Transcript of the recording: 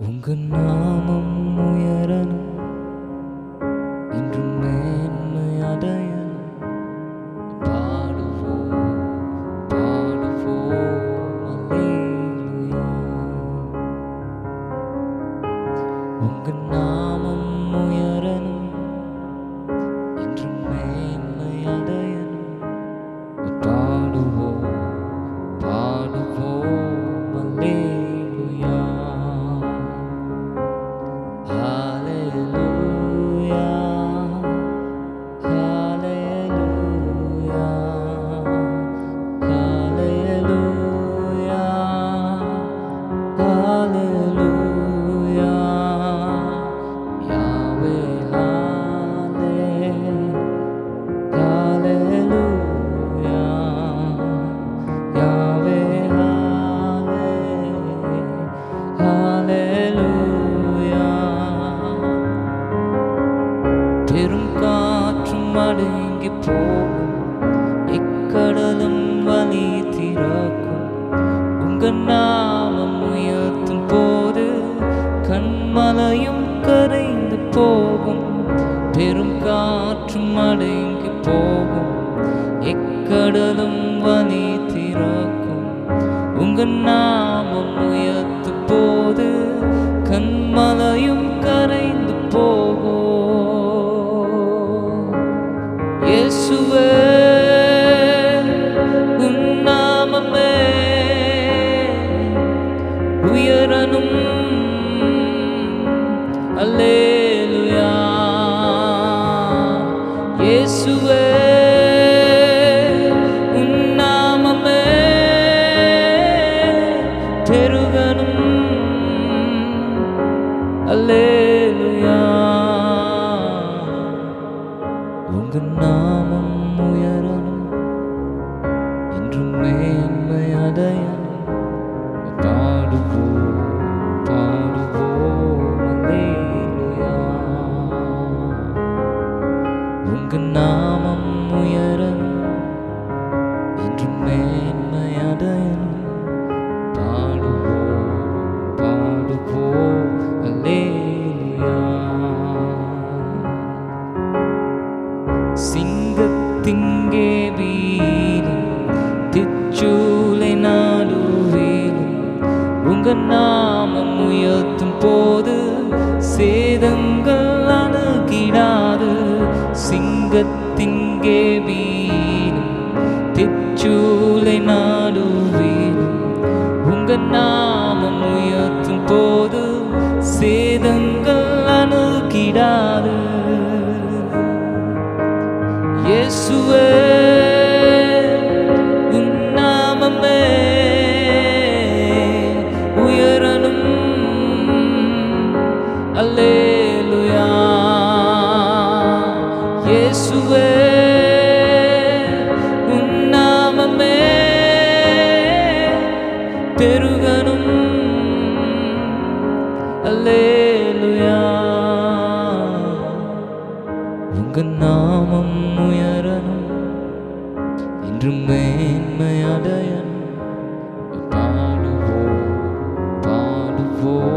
உங்க நாமம் உயரணும், இன்றும் மேன்மை அடையணும். பாடுவோம் பாடுவோம் அல்லேலூயா. உங்க நாமம் உயரணும், இன்றும் மேன்மை அடையணும். பாடுவோம் பாடுவோம் அல்லேலூயா. Hallelujah, hallelujah, hallelujah, hallelujah. Yahweh, hallelujah, Yahweh, hallelujah. பெரும் காற்றும் அடங்கி போகும், எக்கடலும் வழி திறக்கும். உங்க நாமம் உயர்த்தும் போது கண்மலையும் கரைந்து போகும். பெரும் காற்றும் அடங்கி போகும், எக்கடலும் வழி திறக்கும். உங்க நாமம் உயர்த்தும் போது கண்மலையும் கரைந்து போகும். இயேசுவே, உன் நாமமே உயரணும். அல்லேலூயா. இயேசுவே, உன் நாமமே பெருகணும். அல்லேலூயா. உங்க நாமம் உயரணும், இன்றும் மேன்மை அடையணும். பாடுவோம் பாடுவோம் அல்லேலூயா. உங்க நாமம் உயரணும், இன்றும் மேன்மை அடையணும். பாடுவோம் பாடுவோம் அல்லேலூயா. சிங்கத்திங்கே வீலும் திச்சூலை நாடுவேலும் உங்க நாமம் உயர்த்தும் போது சேதங்கள் அணுகிடாது. சிங்கத்திங்கே வீலும் திச்சூலை நாடுவேலும் உங்க நாமம் உயர்த்தும் போது சேதங்கள் அணுகிடாது. இயேசுவே, உன் நாமமே உயரணும். அல்லேலூயா. இயேசுவே, உன் நாமமே பெருகணும். அல்லேலூயா. உங்க நாமம் உயரணும், இன்றும் மேன்மை அடையணும். பாடுவோம் பாடுவோம்